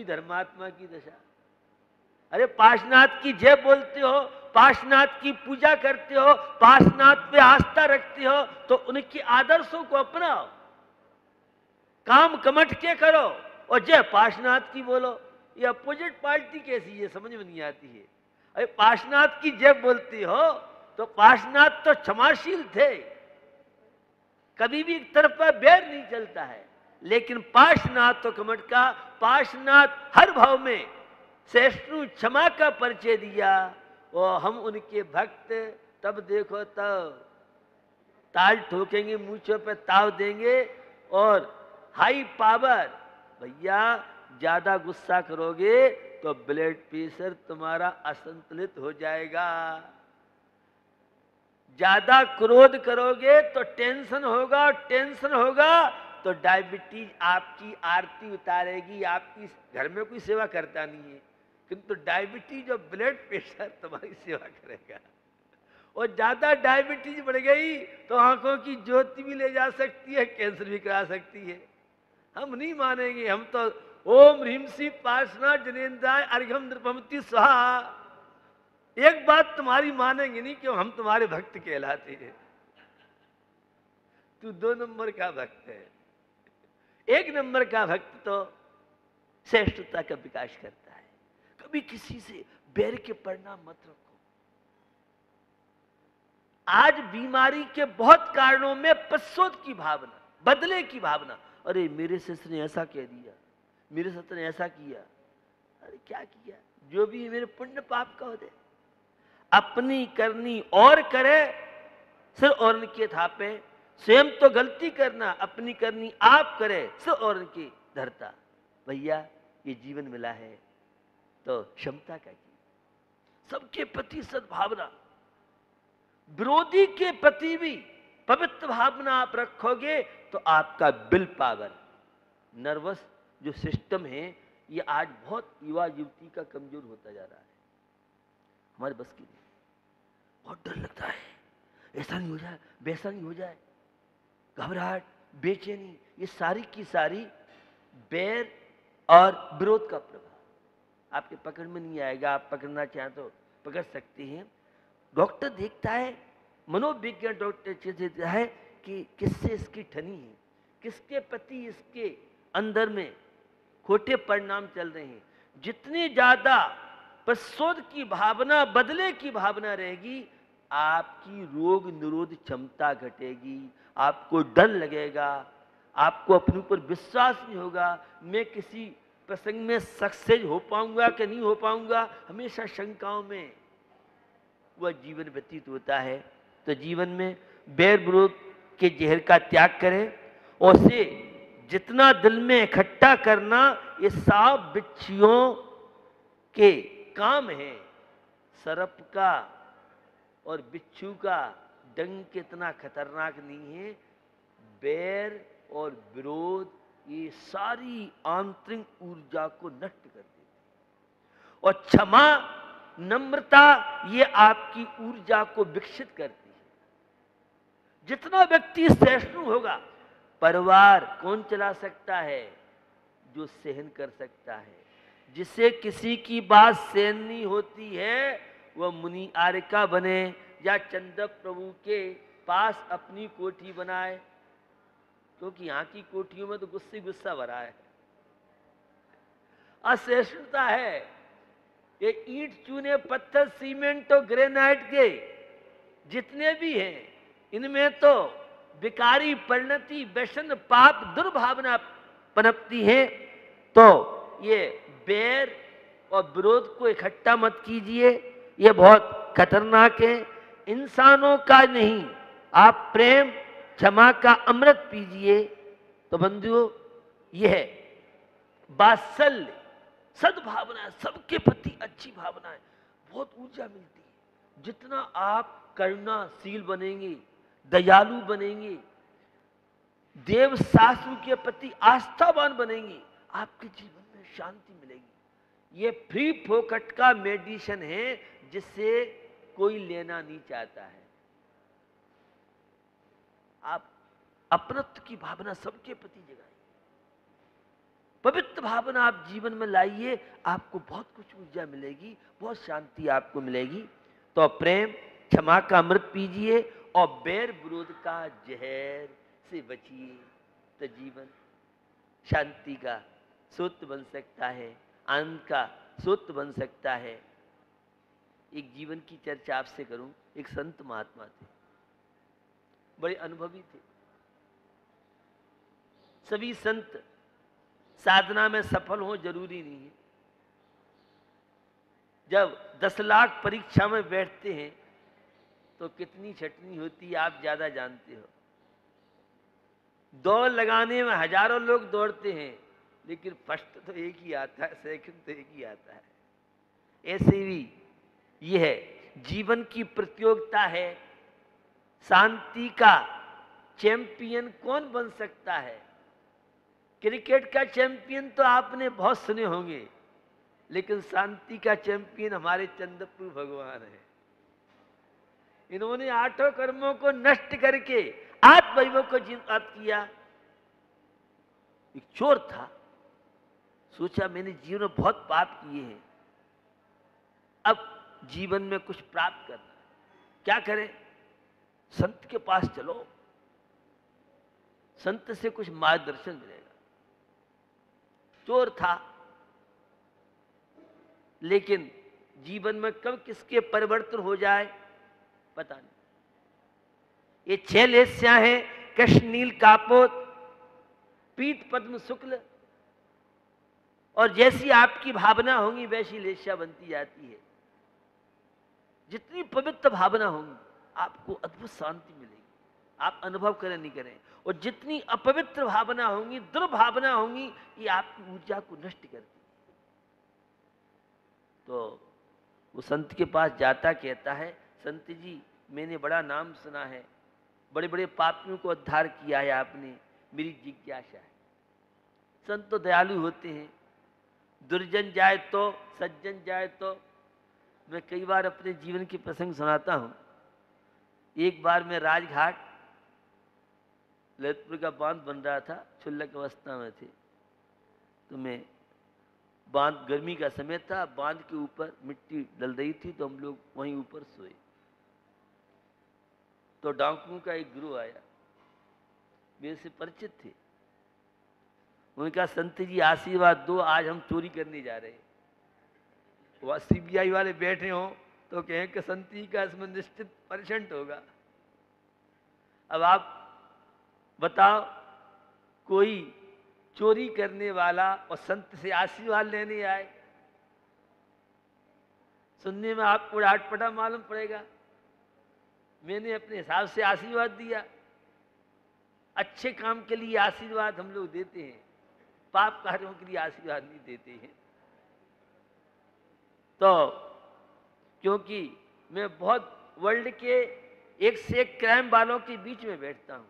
वही धर्मात्मा की दशा। अरे पार्श्वनाथ की जय बोलते हो, पार्श्वनाथ की पूजा करते हो, पार्श्वनाथ पे आस्था रखते हो, तो उनके आदर्शों को अपनाओ, काम कमट के करो और जय पार्श्वनाथ की बोलो। ये अपोजिट पार्टी कैसी है, समझ में नहीं आती है। अरे पार्श्वनाथ की जय बोलती हो तो पार्श्वनाथ तो क्षमाशील थे, कभी भी एक तरफ पर बैर नहीं चलता है, लेकिन पार्श्वनाथ तो कमट का, पार्श्वनाथ हर भाव में सहिष्णु क्षमा का परिचय दिया और हम उनके भक्त। तब देखो तब ताल ठोकेंगे, मूंछों पे ताव देंगे और हाई पावर। भैया ज्यादा गुस्सा करोगे तो ब्लड प्रेशर तुम्हारा असंतुलित हो जाएगा, ज्यादा क्रोध करोगे तो टेंशन होगा, टेंशन होगा तो डायबिटीज आपकी आरती उतारेगी। आपकी घर में कोई सेवा करता नहीं है, किंतु डायबिटीज और ब्लड प्रेशर तुम्हारी सेवा करेगा। और ज्यादा डायबिटीज बढ़ गई तो आंखों की ज्योति भी ले जा सकती है, कैंसर भी करा सकती है। हम नहीं मानेंगे, हम तो ओम ह्रीम श्री पार्श्वनाथ जनेन्द्राय अर्घम नृपमति स्वाहा। एक बात तुम्हारी मानेंगे नहीं कि हम तुम्हारे भक्त कहलाते हैं। तू 2 नंबर का भक्त है, 1 नंबर का भक्त तो श्रेष्ठता का विकास करता है। कभी किसी से बैर के परिणाम मत रखो। आज बीमारी के बहुत कारणों में पश्चाताप की भावना, बदले की भावना। अरे मेरे शिष्य ने ऐसा कह दिया, मेरे शिष्य ने ऐसा किया। अरे क्या किया, जो भी मेरे पुण्य पाप का हो दे। अपनी करनी और करे, सिर और उनके थापे। स्वयं तो गलती करना, अपनी करनी आप करे, सिर और उनके धरता। भैया ये जीवन मिला है तो क्षमता का जीवन, सबके प्रति सद्भावना, विरोधी के प्रति भी पवित्र भावना आप रखोगे तो आपका विल पावर, नर्वस जो सिस्टम है, ये आज बहुत युवा युवती का कमजोर होता जा रहा है। हमारे बस की नहीं, बहुत डर लगता है, ऐसा नहीं हो जाए, वैसा नहीं हो जाए, घबराहट, बेचैनी, ये सारी की सारी बैर और विरोध का प्रभाव। आपके पकड़ में नहीं आएगा, आप पकड़ना चाहें तो पकड़ सकते हैं। डॉक्टर देखता है, मनोविज्ञान डॉक्टर देखता है कि किससे इसकी ठनी है, किसके प्रति इसके अंदर में खोटे परिणाम चल रहे हैं। जितनी ज्यादा प्रशोध की भावना, बदले की भावना रहेगी, आपकी रोग निरोध क्षमता घटेगी, आपको डर लगेगा, आपको अपने ऊपर विश्वास नहीं होगा। मैं किसी प्रसंग में सक्सेस हो पाऊंगा कि नहीं हो पाऊंगा, हमेशा शंकाओं में वह जीवन व्यतीत होता है। तो जीवन में बैर विरोध के जहर का त्याग करें और उसे जितना दिल में इकट्ठा करना, ये सांप बिच्छुओं के काम है। सर्प का और बिच्छू का डंक कितना खतरनाक नहीं है। बैर और विरोध ये सारी आंतरिक ऊर्जा को नष्ट कर देती है, और क्षमा, नम्रता ये आपकी ऊर्जा को विकसित करती है। जितना व्यक्ति सहिष्णु होगा, परिवार कौन चला सकता है? जो सहन कर सकता है। जिसे किसी की बात सहन नहीं होती है, वह मुनि आर्यका बने या चंद्र प्रभु के पास अपनी कोठी बनाए, क्योंकि यहाँ की कोठियों में तो गुस्से गुस्सा भरा है, असहिष्णुता है। ये ईंट, चूने, पत्थर, सीमेंट और ग्रेनाइट के जितने भी हैं, इनमें तो विकारी परिणति, व्यसन, पाप, दुर्भावना पनपती है। तो ये बैर और विरोध को इकट्ठा मत कीजिए, ये बहुत खतरनाक है। इंसानों का नहीं, आप प्रेम क्षमा का अमृत पीजिए। तो बंधुओं, यह वात्सल्य, सद्भावना, सबके प्रति अच्छी भावना है, बहुत ऊर्जा मिलती है। जितना आप करुणाशील बनेंगे, दयालु बनेंगे, देव शास्त्र के प्रति आस्थावान बनेंगे, आपके जीवन में शांति मिलेगी। ये फ्री फोकट का मेडिसिन है, जिससे कोई लेना नहीं चाहता है। आप अपनत्व की भावना सबके प्रति जगाइए। पवित्र भावना आप जीवन में लाइए, आपको बहुत कुछ ऊर्जा मिलेगी, बहुत शांति आपको मिलेगी। तो प्रेम क्षमा का अमृत पीजिए और बैर विरोध का जहर से बचिए, तो जीवन शांति का सूत्र बन सकता है, आनंद का सूत्र बन सकता है। एक जीवन की चर्चा आपसे करूं। एक संत महात्मा थे, बड़े अनुभवी थे। सभी संत साधना में सफल हो जरूरी नहीं है। जब 10 लाख परीक्षा में बैठते हैं तो कितनी छटनी होती है आप ज्यादा जानते हो। दौड़ लगाने में हजारों लोग दौड़ते हैं, लेकिन फर्स्ट तो एक ही आता है, सेकंड तो एक ही आता है। ऐसे भी यह है, जीवन की प्रतियोगिता है। शांति का चैंपियन कौन बन सकता है? क्रिकेट का चैंपियन तो आपने बहुत सुने होंगे, लेकिन शांति का चैंपियन हमारे चंद्रपुर भगवान है। इन्होंने 8 कर्मों को नष्ट करके आत्मवैभव को प्राप्त किया। एक चोर था, सोचा मैंने जीवन में बहुत पाप किए हैं, अब जीवन में कुछ प्राप्त करना है, क्या करें? संत के पास चलो, संत से कुछ मार्गदर्शन मिलेगा। चोर था, लेकिन जीवन में कब किसके परिवर्तन हो जाए पता नहीं। ये 6 लेस्या हैं, कृष्ण नील कापोत, पीत पद्म शुक्ल, और जैसी आपकी भावना होगी वैसी लेस्या बनती जाती है। जितनी पवित्र भावना होगी आपको अद्भुत शांति मिलेगी, आप अनुभव करें नहीं करें। और जितनी अपवित्र भावना होंगी, दुर्भावना होंगी, ये आपकी ऊर्जा को नष्ट करती। तो वो संत के पास जाता, कहता है संत जी मैंने बड़ा नाम सुना है, बड़े बड़े पापियों को उद्धार किया है आपने, मेरी जिज्ञासा है। संत तो दयालु होते हैं, दुर्जन जाए तो सज्जन जाए तो। मैं कई बार अपने जीवन की प्रसंग सुनाता हूं। एक बार मैं राजघाट, ललितपुर का बांध बन रहा था, क्षुल्लक अवस्था में थे, तो मैं बांध, गर्मी का समय था, बांध के ऊपर मिट्टी डल रही थी, तो हम लोग वहीं ऊपर सोए। तो डाकुओं का एक गिरोह आया, मेरे से परिचित थे। उन्होंने कहा संत जी आशीर्वाद दो, आज हम चोरी करने जा रहे हैं। वह सीबीआई वाले बैठे हों तो कहें कि संत जी का इसमें निश्चित परसेंट होगा। अब आप बताओ, कोई चोरी करने वाला और संत से आशीर्वाद लेने आए, सुनने में आपको डांट मालूम पड़ेगा। मैंने अपने हिसाब से आशीर्वाद दिया। अच्छे काम के लिए आशीर्वाद हम लोग देते हैं, पाप कार्यों के लिए आशीर्वाद नहीं देते हैं। तो क्योंकि मैं बहुत वर्ल्ड के एक से एक क्राइम वालों के बीच में बैठता हूं,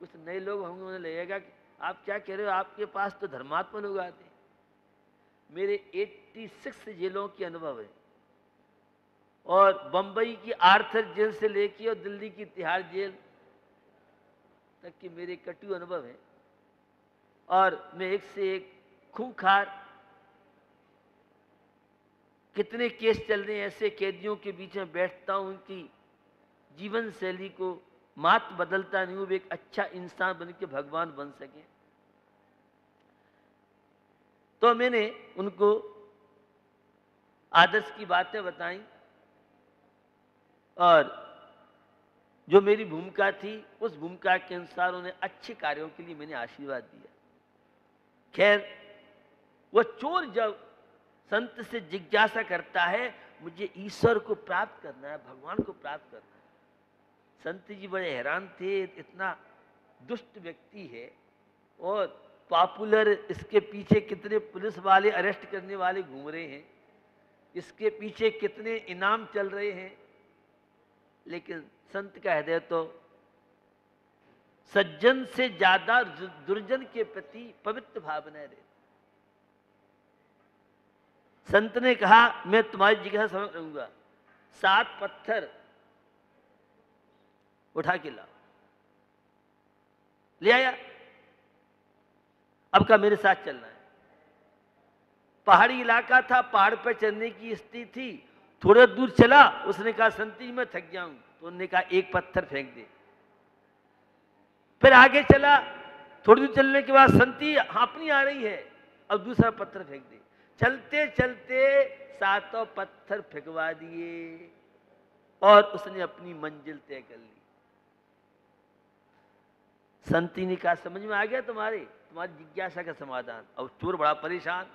कुछ नए लोग होंगे, उन्हें लगेगा कि आप क्या कह रहे हो, आपके पास तो धर्मात्मा लोग आते हैं। मेरे 86 जेलों के अनुभव है, और बंबई की आर्थर जेल से लेके और दिल्ली की तिहाड़ जेल तक के मेरे कटु अनुभव है। और मैं एक से एक खूंखार, कितने केस चल रहे हैं, ऐसे कैदियों के बीच में बैठता हूं, उनकी जीवन शैली को मात बदलता नहीं हूं, वे एक अच्छा इंसान बन के भगवान बन सके। तो मैंने उनको आदर्श की बातें बताई, और जो मेरी भूमिका थी उस भूमिका के अनुसार उन्हें अच्छे कार्यों के लिए मैंने आशीर्वाद दिया। खैर, वह चोर जब संत से जिज्ञासा करता है, मुझे ईश्वर को प्राप्त करना है, भगवान को प्राप्त करना है। संत जी बड़े हैरान थे, इतना दुष्ट व्यक्ति है और पॉपुलर, इसके पीछे कितने पुलिस वाले अरेस्ट करने वाले घूम रहे हैं, इसके पीछे कितने इनाम चल रहे हैं, लेकिन संत का हृदय तो सज्जन से ज्यादा दुर्जन के प्रति पवित्र भावना रहती। संत ने कहा मैं तुम्हारी जिज्ञासा समझ रहूंगा, 7 पत्थर उठा के लाओ। ले आया। अब का मेरे साथ चलना है। पहाड़ी इलाका था, पहाड़ पर चढ़ने की स्थिति थी। थोड़ा दूर चला, उसने कहा संत जी मैं थक गया हूं, तो उन्होंने कहा एक पत्थर फेंक दे। फिर आगे चला, थोड़ी दूर चलने के बाद संत जी हाँफनी आ रही है, अब दूसरा पत्थर फेंक दे। चलते चलते 7 पत्थर फेंकवा दिए और उसने अपनी मंजिल तय कर ली। संत ने कहा समझ में आ गया तुम्हारी जिज्ञासा का समाधान। अब चोर बड़ा परेशान,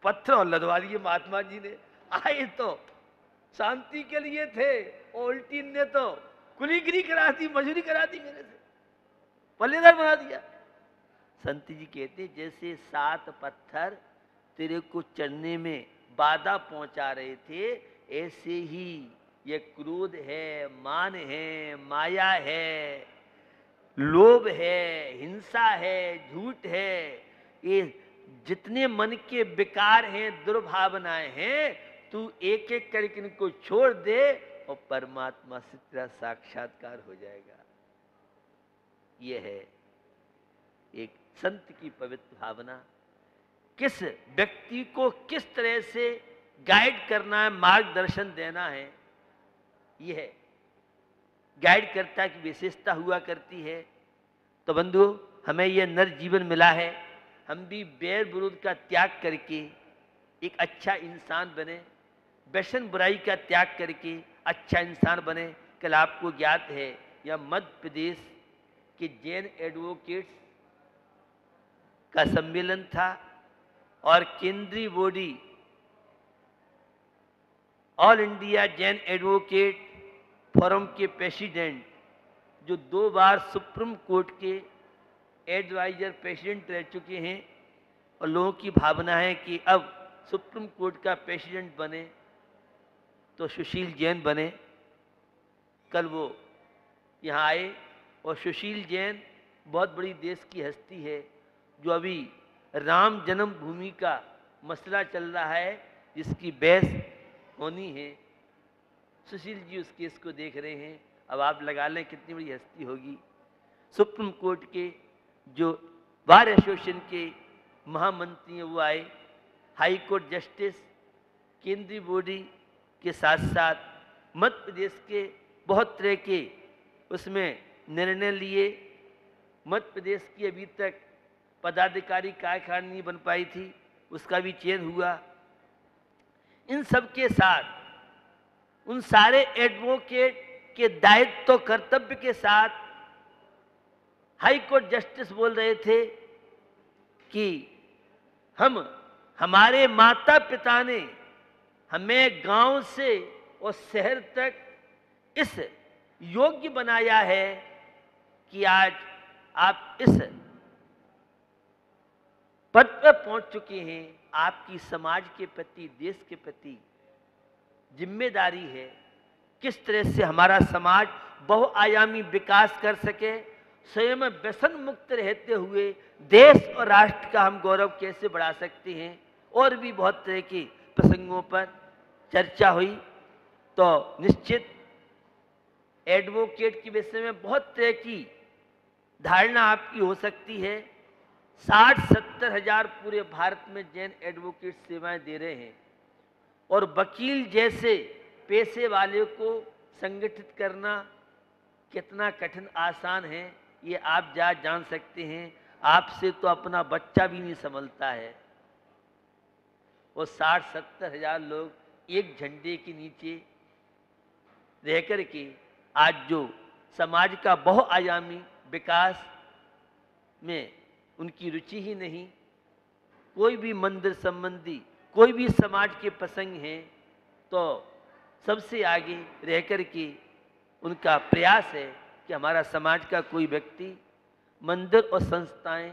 पत्थर और लदवा लिए महात्मा जी ने। आए तो शांति के लिए थे, उल्टी ने तो कुलीगिरी करा दी, मजूरी करा दी, मेरे से पल्लेदार बना दिया। संत जी कहते जैसे 7 पत्थर तेरे को चढ़ने में बाधा पहुंचा रहे थे, ऐसे ही ये क्रोध है, मान है, माया है, लोभ है, हिंसा है, झूठ है, ये जितने मन के विकार हैं, दुर्भावनाएं हैं, तू एक एक करके इनको छोड़ दे और परमात्मा से तेरा साक्षात्कार हो जाएगा। यह है एक संत की पवित्र भावना। किस व्यक्ति को किस तरह से गाइड करना है, मार्गदर्शन देना है, यह गाइड करता की विशेषता हुआ करती है। तो बंधु, हमें यह नर जीवन मिला है, हम भी बैर विरोध का त्याग करके एक अच्छा इंसान बने, व्यसन बुराई का त्याग करके अच्छा इंसान बने। कल आपको ज्ञात है यह मध्य प्रदेश के जैन एडवोकेट्स का सम्मेलन था और केंद्रीय body all India Jain advocate forum के प्रेसिडेंट, जो 2 बार सुप्रीम कोर्ट के एडवाइजर प्रेसिडेंट रह चुके हैं, और लोगों की भावना है कि अब सुप्रीम कोर्ट का प्रेसिडेंट बने तो सुशील जैन बने। कल वो यहाँ आए और सुशील जैन बहुत बड़ी देश की हस्ती है, जो अभी राम जन्मभूमि का मसला चल रहा है जिसकी बहस होनी है। सुशील जी उस केस को देख रहे हैं। अब आप लगा लें कितनी बड़ी हस्ती होगी। सुप्रीम कोर्ट के जो बार एसोसिएशन के महामंत्री हैं वो आए, हाई कोर्ट जस्टिस, केंद्रीय बॉडी के साथ साथ मध्य प्रदेश के बहुत तरह के उसमें निर्णय लिए। मध्य प्रदेश की अभी तक पदाधिकारी कार्यकारिणी नहीं बन पाई थी, उसका भी चयन हुआ। इन सब के साथ उन सारे एडवोकेट के दायित्व तो कर्तव्य के साथ हाई कोर्ट जस्टिस बोल रहे थे कि हमारे माता पिता ने हमें गांव से और शहर तक इस योग्य बनाया है कि आज आप इस पद पर पहुंच चुके हैं। आपकी समाज के प्रति, देश के प्रति जिम्मेदारी है किस तरह से हमारा समाज बहुआयामी विकास कर सके, स्वयं व्यसन मुक्त रहते हुए देश और राष्ट्र का हम गौरव कैसे बढ़ा सकते हैं। और भी बहुत तरह के प्रसंगों पर चर्चा हुई। तो निश्चित एडवोकेट के विषय में बहुत तरह की धारणा आपकी हो सकती है। 60-70 हजार पूरे भारत में जैन एडवोकेट सेवाएं दे रहे हैं, और वकील जैसे पेशे वाले को संगठित करना कितना कठिन आसान है, ये आप जान सकते हैं। आपसे तो अपना बच्चा भी नहीं संभलता है। वो 60-70 हजार लोग एक झंडे के नीचे रह कर के आज जो समाज का बहुआयामी विकास में उनकी रुचि ही नहीं, कोई भी मंदिर संबंधी कोई भी समाज के प्रसंग हैं तो सबसे आगे रह कर के उनका प्रयास है कि हमारा समाज का कोई व्यक्ति मंदिर और संस्थाएं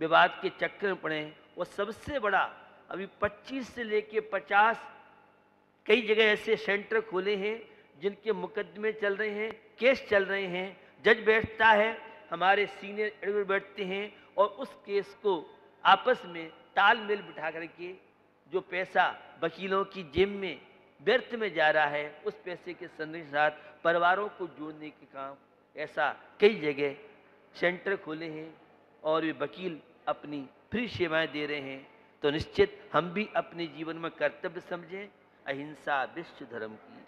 विवाद के चक्कर में पड़े। वो सबसे बड़ा अभी 25 से लेके 50 कई जगह ऐसे सेंटर खोले हैं जिनके मुकदमे चल रहे हैं, केस चल रहे हैं। जज बैठता है, हमारे सीनियर एडवोकेट बैठते हैं और उस केस को आपस में तालमेल बिठा करके जो पैसा वकीलों की जेब में व्यर्थ में जा रहा है, उस पैसे के साथ परिवारों को जोड़ने के काम ऐसा कई जगह सेंटर खोले हैं और वे वकील अपनी फ्री सेवाएं दे रहे हैं। तो निश्चित हम भी अपने जीवन में कर्तव्य समझें अहिंसा विश्व धर्म की।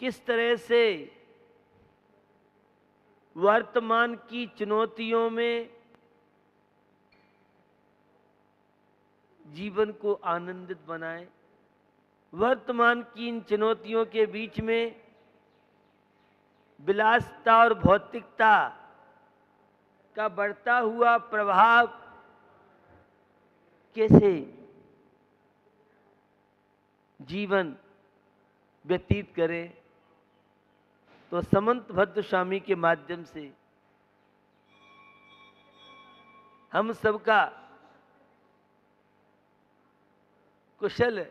किस तरह से वर्तमान की चुनौतियों में जीवन को आनंदित बनाएं, वर्तमान की इन चुनौतियों के बीच में विलासिता और भौतिकता का बढ़ता हुआ प्रभाव कैसे जीवन व्यतीत करें, तो समंत भद्र स्वामी के माध्यम से हम सबका कुशल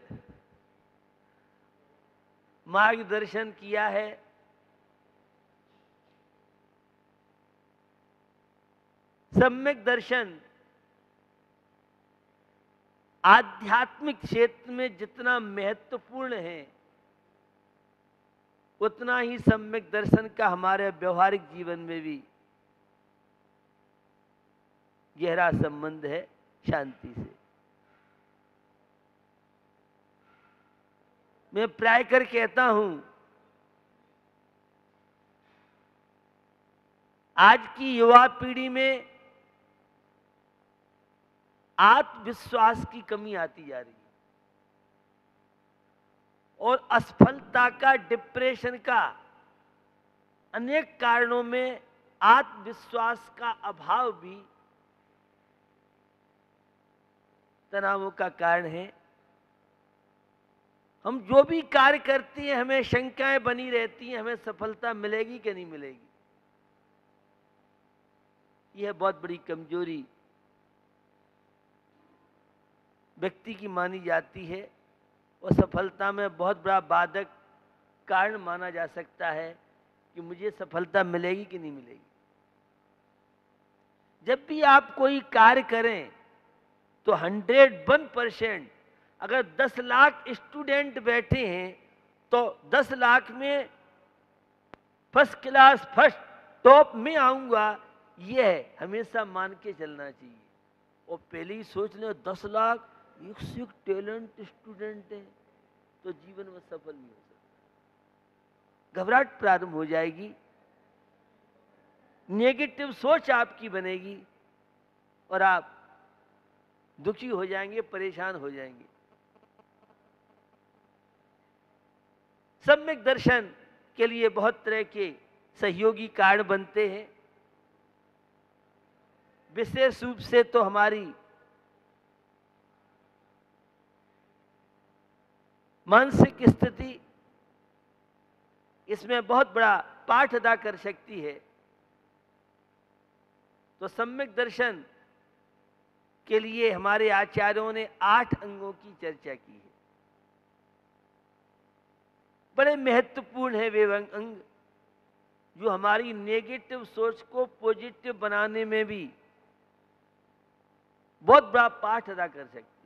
मार्गदर्शन किया है। सम्यक दर्शन आध्यात्मिक क्षेत्र में जितना महत्वपूर्ण है, उतना ही सम्यक दर्शन का हमारे व्यवहारिक जीवन में भी गहरा संबंध है शांति से। मैं प्राय कर कहता हूं, आज की युवा पीढ़ी में आत्मविश्वास की कमी आती जा रही है और असफलता का, डिप्रेशन का, अनेक कारणों में आत्मविश्वास का अभाव भी तनावों का कारण है। हम जो भी कार्य करते हैं हमें शंकाएं बनी रहती हैं, हमें सफलता मिलेगी कि नहीं मिलेगी। यह बहुत बड़ी कमजोरी व्यक्ति की मानी जाती है और सफलता में बहुत बड़ा बाधक कारण माना जा सकता है कि मुझे सफलता मिलेगी कि नहीं मिलेगी। जब भी आप कोई कार्य करें तो 101%, अगर 10 लाख स्टूडेंट बैठे हैं तो 10 लाख में फर्स्ट क्लास, फर्स्ट टॉप में आऊंगा, यह हमेशा मान के चलना चाहिए। और पहले ही सोच लें 10 लाख एक से एक टैलेंट स्टूडेंट है तो जीवन में सफल नहीं हो सकता। घबराहट प्रारंभ हो जाएगी, नेगेटिव सोच आपकी बनेगी और आप दुखी हो जाएंगे, परेशान हो जाएंगे। सम्यक दर्शन के लिए बहुत तरह के सहयोगी कारण बनते हैं। विशेष रूप से तो हमारी मानसिक स्थिति इसमें बहुत बड़ा पाठ अदा कर सकती है। तो सम्यक दर्शन के लिए हमारे आचार्यों ने 8 अंगों की चर्चा की है। बड़े महत्वपूर्ण है वे अंग जो हमारी नेगेटिव सोच को पॉजिटिव बनाने में भी बहुत बड़ा पाठ अदा कर सकते हैं।